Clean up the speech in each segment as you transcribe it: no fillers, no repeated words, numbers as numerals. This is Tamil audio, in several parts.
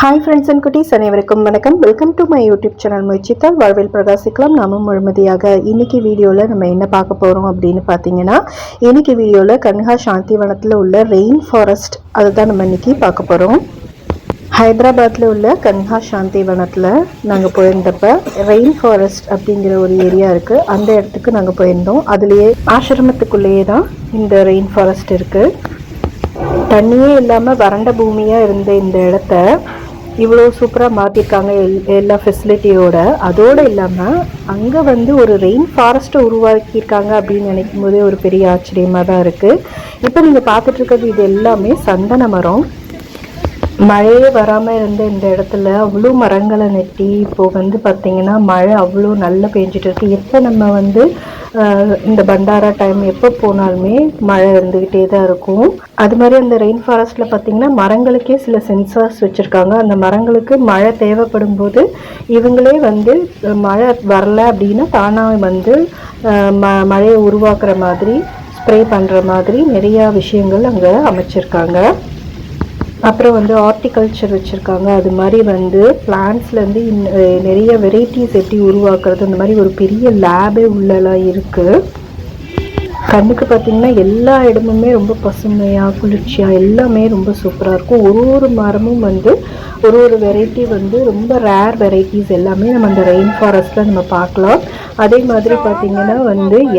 ஹாய் ஃப்ரெண்ட்ஸ் அண்ட் குட்டீஸ், அனைவருக்கும் வணக்கம். Welcome to my YouTube channel. முயற்சித்தால் வாழ்வில் பிரகாசிக்கலாம், நாமும் முழுமதியாக. இன்னைக்கு வீடியோவில் நம்ம என்ன பார்க்க போகிறோம் அப்படின்னு பார்த்தீங்கன்னா, இன்னைக்கு வீடியோவில் கன்ஹா சாந்திவனத்தில் உள்ள ரெயின் ஃபாரஸ்ட் அதுதான் நம்ம இன்னைக்கு பார்க்க போகிறோம். ஹைதராபாத்தில் உள்ள கன்ஹா சாந்திவனத்தில் நாங்கள் போயிருந்தப்ப ரெயின் ஃபாரஸ்ட் அப்படிங்கிற ஒரு ஏரியா இருக்குது. அந்த இடத்துக்கு நாங்கள் போயிருந்தோம். அதுலேயே ஆசிரமத்துக்குள்ளேயே தான் இந்த ரெயின் ஃபாரஸ்ட் இருக்குது. தண்ணியே இல்லாமல் வறண்ட பூமியாக இருந்த இந்த இடத்த இவ்வளோ சூப்பராக மாற்றிருக்காங்க எல்லா ஃபெசிலிட்டியோட. அதோடு இல்லாமல் அங்கே ஒரு ரெயின் ஃபாரஸ்ட்டை உருவாக்கியிருக்காங்க அப்படின்னு நினைக்கும் போதே ஒரு பெரிய ஆச்சரியமாக தான் இருக்குது. இப்போ நீங்கள் பார்த்துட்ருக்கிறது இது எல்லாமே சந்தன மரம். மழையே வராமல் இருந்த இந்த இடத்துல அவ்வளோ மரங்களை நெட்டி இப்போது பார்த்திங்கன்னா மழை அவ்வளோ நல்லா பெஞ்சிட்டு இருக்குது. எப்போ நம்ம இந்த பண்டாரா டைம் எப்போ போனாலுமே மழை இருந்துக்கிட்டே தான் இருக்கும். அது மாதிரி அந்த ரெயின் ஃபாரஸ்ட்டில் பார்த்திங்கன்னா மரங்களுக்கே சில சென்சார்ஸ் வச்சுருக்காங்க. அந்த மரங்களுக்கு மழை தேவைப்படும் போது இவங்களே மழை வரல அப்படின்னா தானாக மழையை உருவாக்குற மாதிரி ஸ்ப்ரே பண்ணுற மாதிரி நிறையா விஷயங்கள் அங்கே அமைச்சிருக்காங்க. அப்புறம் ஹார்டிகல்ச்சர் வச்சுருக்காங்க. அது மாதிரி பிளான்ட்ஸ்லேருந்து நிறைய வெரைட்டிஸ் எப்படி உருவாக்குறது, அந்த மாதிரி ஒரு பெரிய லேபே உள்ளலாம் இருக்குது. கண்ணுக்கு பார்த்திங்கன்னா எல்லா இடமுமே ரொம்ப பசுமையாக குளிர்ச்சியாக எல்லாமே ரொம்ப சூப்பராக இருக்கும். ஒரு மரமும் ஒரு வெரைட்டி ரொம்ப ரேர் வெரைட்டிஸ் எல்லாமே நம்ம அந்த ரெயின் ஃபாரஸ்ட்டில் நம்ம பார்க்கலாம். அதே மாதிரி பார்த்திங்கன்னா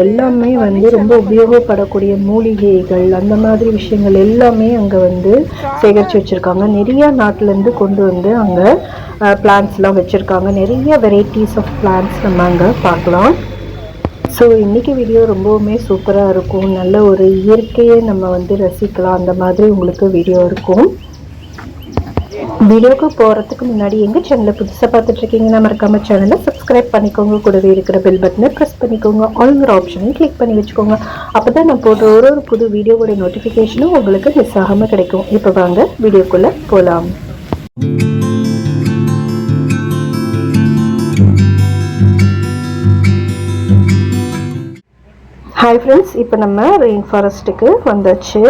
எல்லாமே ரொம்ப உபயோகப்படக்கூடிய மூலிகைகள் அந்த மாதிரி விஷயங்கள் எல்லாமே அங்கே சேகரித்து வச்சுருக்காங்க. நிறையா நாட்டிலேருந்து கொண்டு அங்கே பிளான்ட்ஸ்லாம் வச்சுருக்காங்க. நிறைய வெரைட்டிஸ் ஆஃப் பிளான்ட்ஸ் நம்ம அங்கே பார்க்கலாம். ஸோ இன்றைக்கி வீடியோ ரொம்பவுமே சூப்பராக இருக்கும். நல்ல ஒரு இயற்கையை நம்ம ரசிக்கலாம். அந்த மாதிரி உங்களுக்கு வீடியோ இருக்கும். வீடியோக்கு போகிறதுக்கு முன்னாடி எங்கள் சேனலை புதுசாக பார்த்துட்ருக்கீங்கன்னா மறக்காம சேனலை சப்ஸ்கிரைப் பண்ணிக்கோங்க. கூடவே இருக்கிற பெல் பட்டனை ப்ரெஸ் பண்ணிக்கோங்க. ஆல்ங்கிற ஆப்ஷனையும் கிளிக் பண்ணி வச்சுக்கோங்க. அப்போ தான் நான் போடுற ஒரு புது வீடியோவோட நோட்டிஃபிகேஷனும் உங்களுக்கு மிஸ் ஆகாமல் கிடைக்கும். இப்போ வாங்க வீடியோக்குள்ளே போகலாம். ஹாய் ஃப்ரெண்ட்ஸ், இப்போ நம்ம ரெயின் ஃபாரஸ்ட்டுக்கு வந்தாச்சு.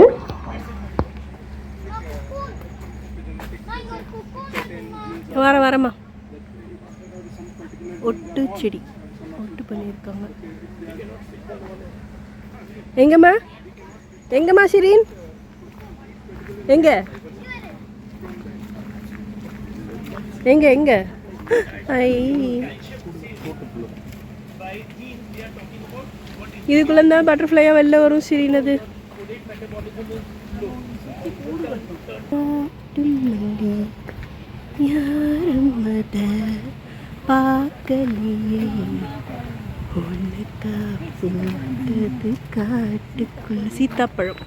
வரமா ஒட்டு செடி ஒட்டு பண்ணியிருக்காங்க. எங்கம்மா ஷிரீன் எங்க எங்க எங்க ஐ இதுக்குள்ளே பட்டர்ஃப்ளையாக வெளில வரும். சிரினது யாரும் அத பார்க்கலையே ஒன்றுக்கா போட்டது காட்டுக்குள்ள. சீத்தாப்பழம்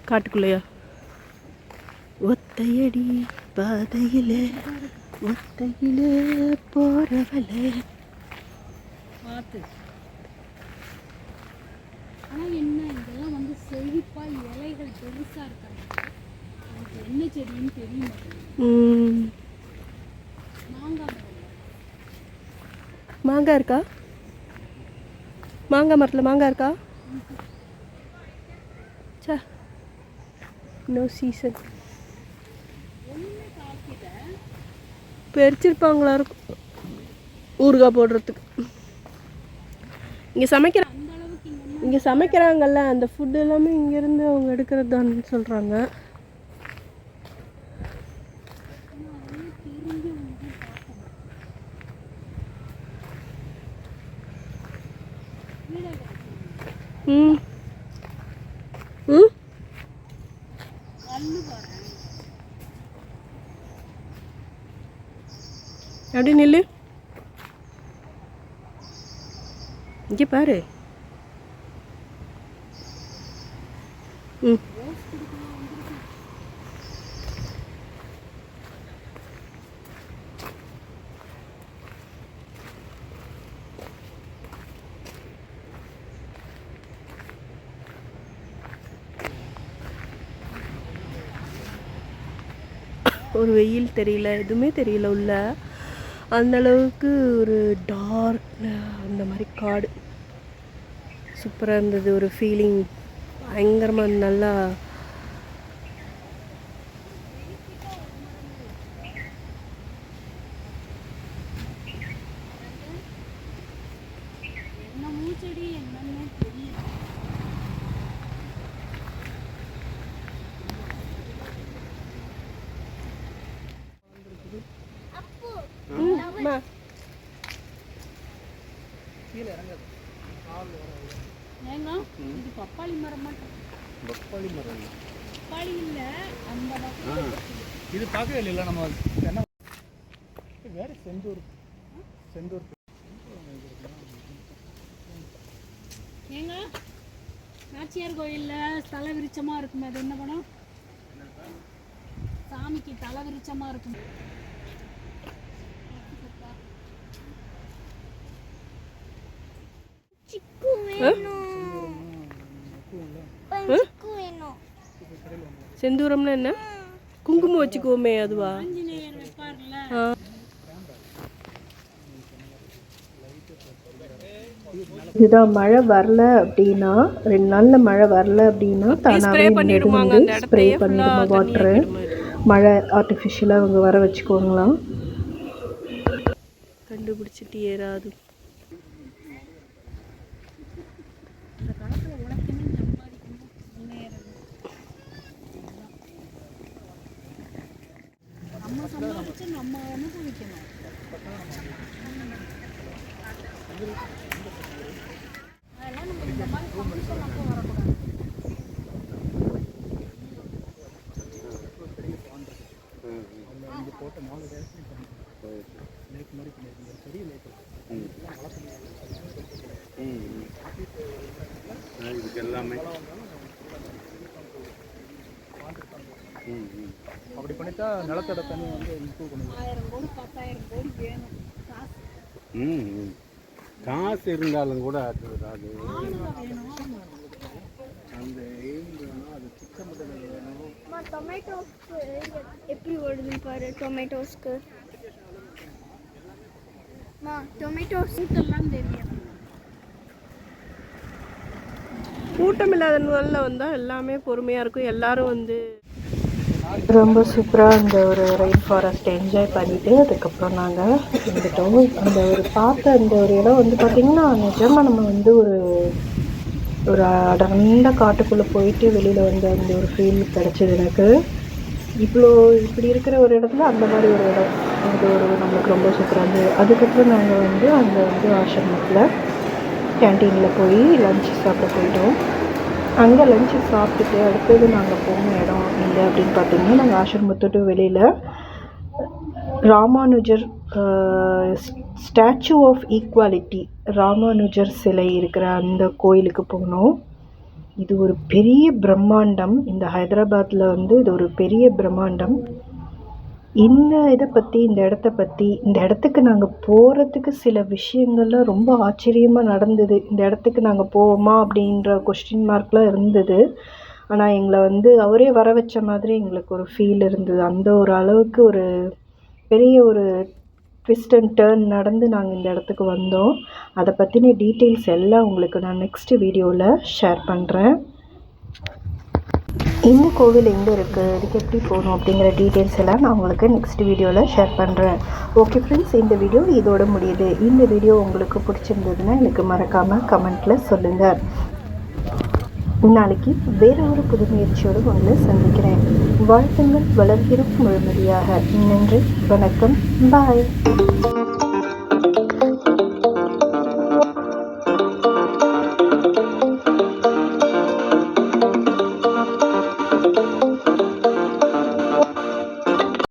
காட்டுக்குள்ளையா? ஒத்தையடி பாதையில் ஒத்தையில் போறவளே பார்த்து. ஆனால் என்ன இதெல்லாம் செழிப்பாக இலைகள் பெருசாக இருக்காங்க. எனக்கு என்ன செடின்னு தெரிய மாட்டேங்குது. மாங்காய் இருக்கா? மாங்காய் மரத்தில் மாங்காய் இருக்கா? சா நோ சீசன். பறிச்சிருப்பாங்களா இருக்கும் ஊறுகாய் போடுறதுக்கு. இங்கே சமைக்கிறாங்கல்ல அந்த ஃபுட் எல்லாமே இங்கேருந்து அவங்க எடுக்கிறது தான் சொல்கிறாங்க. ம் ம் அப்படி நில்லு, இங்கே பாரு. ம் ஒரு வெயில் தெரியல, எதுவுமே தெரியல உள்ள. அந்தளவுக்கு ஒரு டார்க் அந்த மாதிரி காடு சூப்பராக இருந்தது. ஒரு ஃபீலிங் பயங்கரமாக நல்லா பப்பாளி மரம் பப்பாளி மரம் பப்பாளி இல்ல அந்த இது பார்க்கவே இல்லை நம்ம என்ன வேற செந்தூர் ஏங்க நாச்சியார் கோயில்ல தலை விரிச்சமா இருக்குமே அது என்ன படம்? சாமிக்கு தலை விரிச்சமா இருக்கும். செந்தூரம்னா என்ன? குங்குமம் வச்சுக்குவோமே அதுவா? இதுதான் மழை வரல அப்படின்னா 2 நாள்ல மழை வரல அப்படின்னா தானாகவே வந்து ஸ்ப்ரே பண்ணிடுமா வாட்டரு. மழை ஆர்டிஃபிஷியலாக அவங்க வர வச்சுக்கோங்களாம். கண்டுபிடிச்சிட்டு ஏறாது. நம்ம அனுபவிக்கணும். அதெல்லாம் நம்ம இந்த மாதிரி ஃபங்க்ஷன் அப்போ வரக்கூடாது. போட்ட 4 லேக் மாதிரி பண்ணியிருக்கீங்க. பெரிய லேக் இதுக்கு எல்லாமே அப்படி பண்ணிட்டா நிலத்தோட தண்ணி வந்து இம்ப்ரூவ் பண்ணுவோம். 1000 கோடி 10,000 கோடி வேணும். காசு இருந்தாலும் கூட அது அந்த அது திட்டமிட்டது வேணும். டொமேட்டோஸ்க்கு எப்படி ஓடுதுன்னு பாரு. டொமேட்டோஸ்க்கு டொமேட்டோஸ் எல்லாம் தெரியும். கூட்டம் இல்லாத நாளில் வந்தால் எல்லாமே பொறுமையாக இருக்கும். எல்லாரும் வந்து ரொம்ப சூப்பராக அந்த ஒரு ரெயின் ஃபாரஸ்ட் என்ஜாய் பண்ணிவிட்டு அதுக்கப்புறம் நாங்கள் வந்துட்டோம். அந்த ஒரு பார்த்த அந்த ஒரு இடம் வந்து பார்த்திங்கன்னா நிஜமாக நம்ம வந்து ஒரு அடர்ந்த காட்டுக்குள்ளே போயிட்டு வெளியில் வந்து அந்த ஒரு ஃபீல் கிடச்சிது எனக்கு. இப்படி இருக்கிற ஒரு இடத்துல அந்த மாதிரி ஒரு இடம் அது ஒரு நம்மளுக்கு ரொம்ப சூப்பராக இருந்தது. அதுக்கப்புறம் நாங்கள் வந்து அங்கே வந்து ஆசிரமத்தில் கேன்டீனில் போய் லன்ச் சாப்பிட போயிட்டோம். அங்கே லஞ்சு சாப்பிட்டுட்டு அடுத்தது நாங்கள் போன இடம் எங்கே அப்படின்னு பார்த்தீங்கன்னா நாங்கள் ஆசிரமத்தோட வெளியில் Ramanujar statue of equality Ramanujar சிலை இருக்கிற அந்த கோயிலுக்கு போனோம். இது ஒரு பெரிய பிரம்மாண்டம். இந்த ஹைதராபாத்தில் வந்து இது ஒரு பெரிய பிரம்மாண்டம். இந்த இடத்த பற்றி இந்த இடத்துக்கு நாங்கள் போகிறதுக்கு சில விஷயங்கள்லாம் ரொம்ப ஆச்சரியமாக நடந்தது. இந்த இடத்துக்கு நாங்கள் போவோமா அப்படின்ற கொஸ்டின் மார்க்லாம் இருந்தது. ஆனால் எங்களை வந்து அவரே வர வச்ச மாதிரி எங்களுக்கு ஒரு ஃபீல் இருந்தது. அந்த ஒரு அளவுக்கு ஒரு பெரிய ஒரு ட்விஸ்ட் அண்ட் டர்ன் நடந்து நாங்கள் இந்த இடத்துக்கு வந்தோம். அதை பற்றின டீட்டெயில்ஸ் எல்லாம் உங்களுக்கு நான் நெக்ஸ்ட் வீடியோவில் ஷேர் பண்ணுறேன். இந்த கோவில் எங்கே இருக்குது, இதுக்கு எப்படி போகணும் அப்படிங்கிற டீட்டெயில்ஸ் எல்லாம் நான் உங்களுக்கு நெக்ஸ்ட் வீடியோவில் ஷேர் பண்ணுறேன். ஓகே ஃப்ரெண்ட்ஸ், இந்த வீடியோ இதோட முடியுது. இந்த வீடியோ உங்களுக்கு பிடிச்சிருந்ததுன்னா எனக்கு மறக்காமல் கமெண்ட்டில் சொல்லுங்கள். நாளைக்கு வேறு ஒரு புது முயற்சியோடு உங்களை சந்திக்கிறேன். வாழ்த்துங்கள், வளர்கிறோம் முழுமதியாக. நன்றி, வணக்கம், பாய்.